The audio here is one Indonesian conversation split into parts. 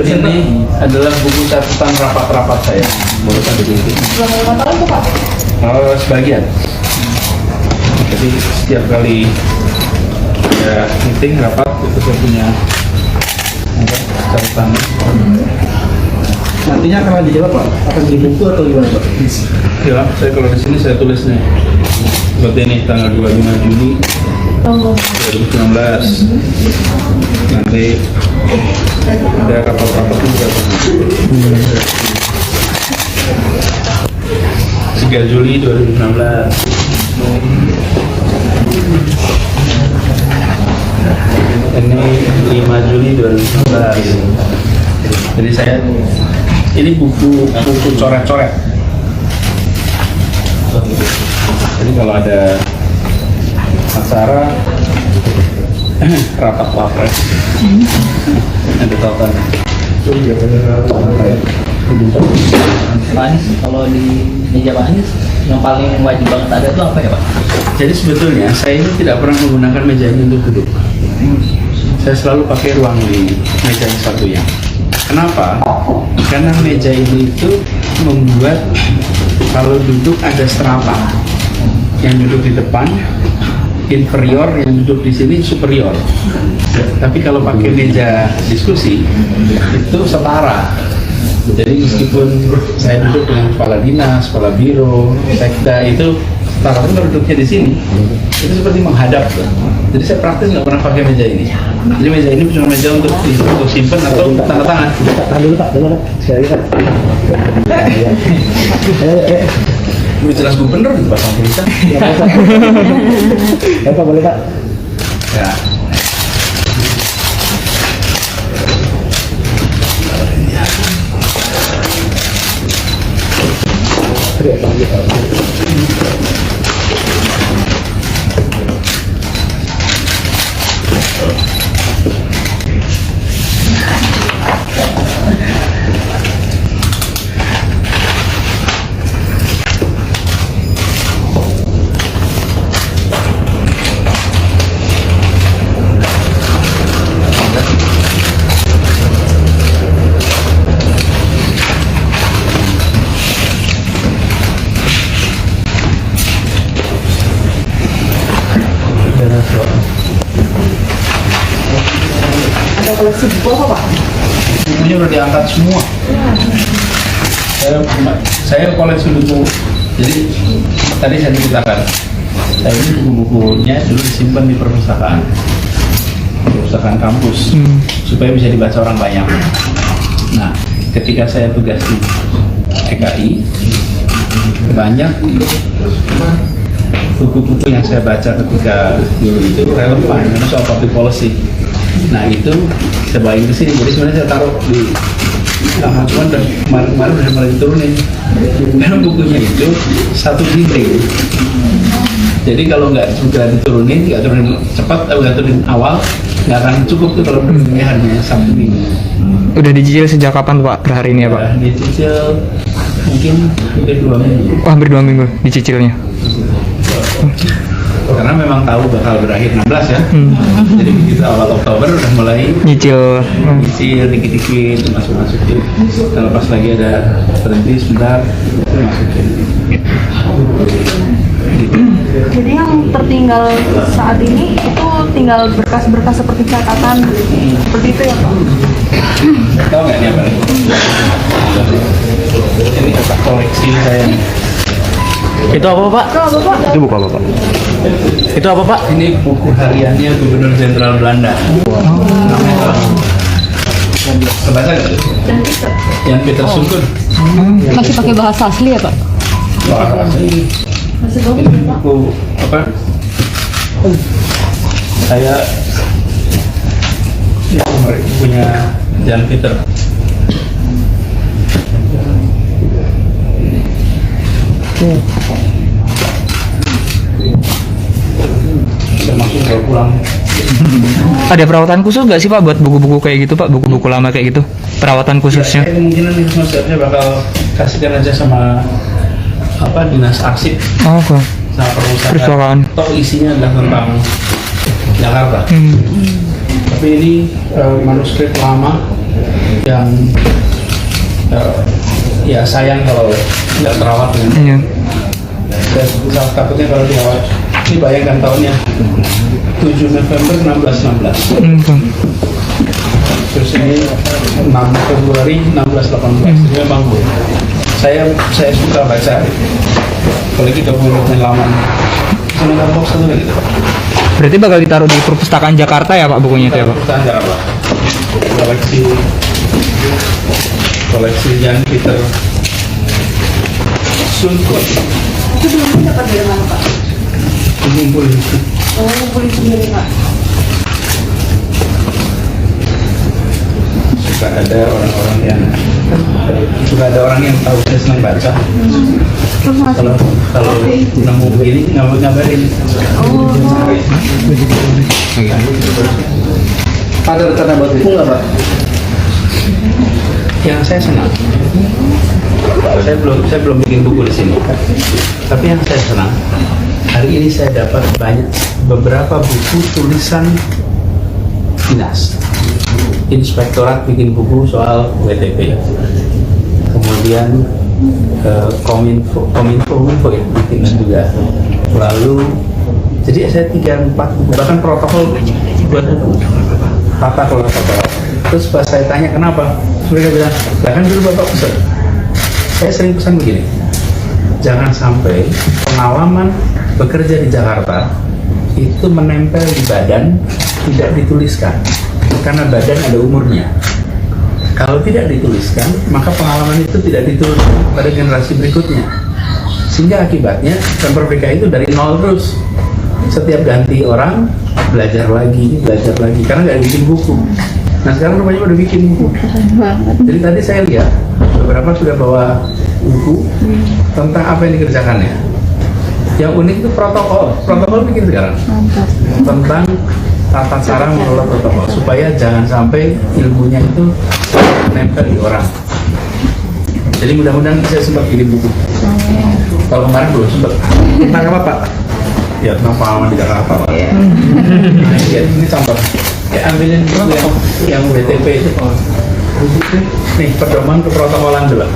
Ini adalah buku catatan rapat-rapat saya. Boleh tadi itu. Sebagian. Jadi setiap kali ya meeting rapat itu saya punya catatan. Nantinya akan lanjut apa Pak? Akan di buku atau gimana Pak? Ya, saya kalau di sini saya tulis nih. Seperti ini tanggal 25 Juni 2019. Nanti ada rapat-rapat juga. 3 Juli 2016. Ini 5 Juli 2019. Jadi saya ini buku coret-coret. Jadi kalau ada acara rapat wapres ada tautan. Pak Anies, kalau di meja Pak Anies yang paling wajib banget ada itu apa ya Pak? Jadi sebetulnya saya ini tidak pernah menggunakan meja ini untuk duduk. Saya selalu pakai ruang di meja yang satunya. Kenapa? Karena meja ini itu membuat kalau duduk ada serapan. Yang duduk di depan inferior, yang duduk di sini superior. Tapi kalau pakai meja diskusi itu setara. Jadi meskipun saya duduk dengan kepala dinas, kepala biro, sekda itu setara, tapi kalau duduknya di sini itu seperti menghadap. Jadi saya praktis nggak pernah pakai meja ini. Jadi meja ini cuma meja untuk simpan atau tanda tangan. Tahan dulu Pak, dulu Pak. Sekali Pak. Udah jelas gubernur di pasang tulisan. Ya Pak, boleh Pak. Ya. Ada koleksi buku apa Pak? Bukunya udah diangkat semua. Saya koleksi buku. Jadi tadi saya ceritakan, saya ini buku-bukunya dulu disimpan di perpustakaan kampus supaya bisa dibaca orang banyak. Nah, ketika saya tugas di EKI, banyak buku-buku yang saya baca ketika dulu itu relevan karena soal public policy. Nah itu saya bawain ke sini, jadi sebenarnya saya taruh di cuman kemarin udah mulai diturunin karena bukunya itu satu jilid. Jadi kalau nggak diturunin cepat atau nggak turunin awal, nggak akan cukup tuh kalau turunnya hanya Sabtu Minggu. Udah dicicil sejak kapan Pak per hari ini ya Pak? Dicicil mungkin hampir 2 minggu. Oh, hampir 2 minggu dicicilnya. Karena memang tahu bakal berakhir 16 ya. Jadi begitu awal Oktober udah mulai Nyicil. dikit-dikit masukin. Kalau pas lagi ada berhenti sebentar itu masukin. Gitu. Jadi yang tertinggal saat ini itu tinggal berkas-berkas seperti catatan seperti itu ya Pak? Tahu nggak ini apa? Ini apa koleksi saya nih. Itu apa Pak? Itu buku apa Pak? Itu apa Pak? Ini buku hariannya Gubernur Jenderal Belanda. Kebaca nggak tuh? Yang Peter Sungkun. Masih pakai bahasa asli ya Pak? Ini buku apa? Saya ya, punya Jan Peter. Termasuk kalau pulang. Ada perawatan khusus nggak sih Pak buat buku-buku kayak gitu Pak? Buku-buku lama kayak gitu? Perawatan Ya, khususnya? saya kemungkinan itu konsepnya bakal kasihkan aja sama dinas arsip Oh, oke. sama Perpustakaan. perpustakaan. Toh isinya adalah tentang Jakarta. Tapi ini manuskrip lama yang ya sayang kalau nggak terawat. Iya. Dan takutnya kalau dirawat. Ini bayangkan tahunnya 7 November 1616. Oke. Terus ini 6 Februari 1618. Ini memang saya suka baca, apalagi dokumen lama. Senang box satu lagi. Berarti bakal ditaruh di perpustakaan Jakarta ya Pak bukunya itu ya Pak? Kita apa? Koleksi Jan Peter Sunkut. Itu belum dapat dari mana Pak? Kumpul Oh, ngumpulin sendiri Pak. suka ada orang yang tahu saya senang baca. Terus masih. Kalau nemu begini nggak mau ngabarin. Oh, Ada rencana buat buku nggak Pak? Yang saya senang, saya belum bikin buku di sini. Tapi yang saya senang, hari ini saya dapat beberapa buku tulisan dinas. Inspektorat bikin buku soal WTP. Kemudian Kominfo bikin juga. Lalu jadi saya 3-4 buku, bahkan protokol buat tata kelola protokol. Terus pas saya tanya kenapa, mereka bilang, bahkan dulu Bapak pesan. Saya sering pesan begini, jangan sampai pengalaman bekerja di Jakarta itu menempel di badan, tidak dituliskan, karena badan ada umurnya. Kalau tidak dituliskan, maka pengalaman itu tidak dituliskan pada generasi berikutnya. Sehingga akibatnya Pemprov DKI itu dari nol terus. Setiap ganti orang, belajar lagi, karena nggak bikin buku. Nah sekarang rupanya udah bikin buku. Jadi tadi saya lihat beberapa sudah bawa buku tentang apa yang dikerjakannya. Yang unik itu protokol bikin sekarang tentang tata cara mengelola protokol supaya jangan sampai ilmunya itu nempel di orang. Jadi mudah-mudahan saya sempat bikin buku. Kalau kemarin belum sempat. Tentang apa Pak? Ya tentang pengalaman di Jakarta Pak. Nah, ini contoh. Ya ambilin dulu yang WTP itu. Nih pedoman keprotokolan dulu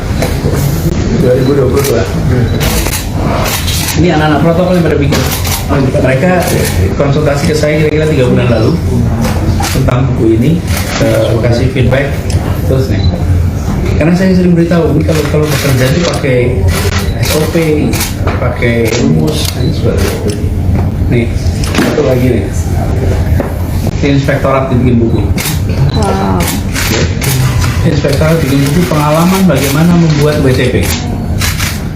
2022. Ini anak-anak protokol yang pada bikin. Mereka konsultasi ke saya kira-kira 3 bulan lalu tentang buku ini, kasih feedback terus nih. Karena saya sering beritahu ini kalau bekerja itu pakai SOP, pakai rumus, ini seperti itu. Nih satu lagi nih. Inspektorat dibikin buku. wow. Inspektorat bikin buku pengalaman bagaimana membuat WTP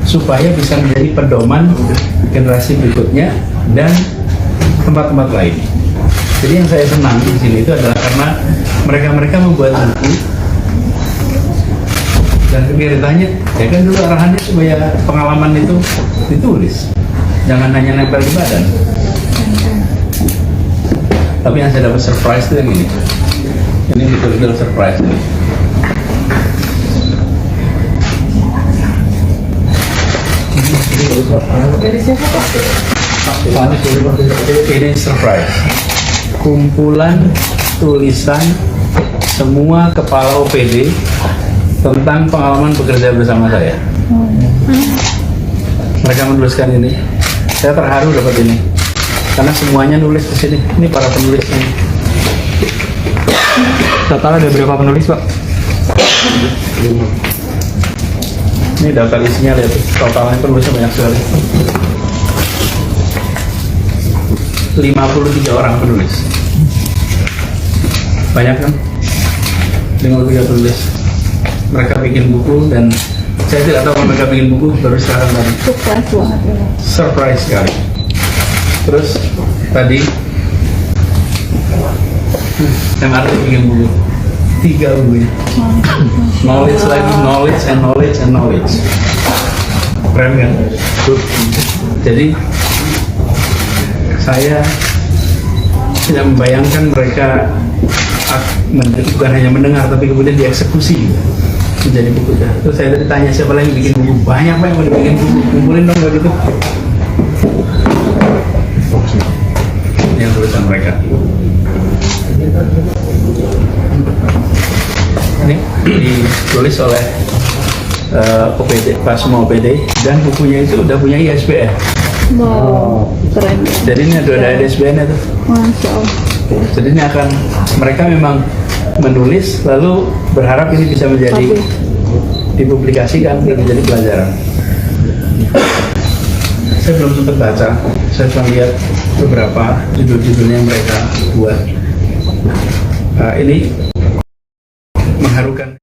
supaya bisa menjadi pedoman generasi berikutnya dan tempat-tempat lain. Jadi yang saya senang di sini itu adalah karena mereka membuat buku dan ketika ditanya, ya kan dulu arahannya supaya pengalaman itu ditulis, jangan hanya nempel di badan. Tapi yang saya dapat surprise itu yang ini. Ini betul-betul surprise ini. Dari siapa Pak? Ini surprise. Kumpulan tulisan semua kepala OPD tentang pengalaman bekerja bersama saya. Mereka menuliskan ini. Saya terharu dapat ini. Karena semuanya nulis di sini. Ini para penulis ini. Total ada berapa penulis Pak? Ini daftar isinya lihat. Totalnya penulisnya banyak sekali. 53 orang penulis. Banyak kan? 53 penulis. Mereka bikin buku dan saya tidak tahu mereka bikin buku baru sekarang tadi. Sukses banget ya. Surprise sekali. Terus tadi MRT bikin buku 3 bukunya. Knowledge lagi, knowledge and knowledge and knowledge. Keren kan? Tuh. Jadi saya tidak membayangkan mereka bukan hanya mendengar tapi kemudian dieksekusi menjadi buku. Terus saya tadi tanya siapa lagi bikin buku, banyak yang mau bikin buku, kumpulin dong begitu. Yang tulisan mereka. Ini ditulis oleh OPD, pas mau OPD, dan bukunya itu udah punya ISBN. Wow, keren. Jadi ini ada ISBN itu. Masya Allah. Jadi ini akan mereka memang menulis lalu berharap ini bisa menjadi dipublikasikan dan menjadi pelajaran. Saya belum sempat baca, saya cuma lihat beberapa judul-judulnya yang mereka buat. Ini mengharukan.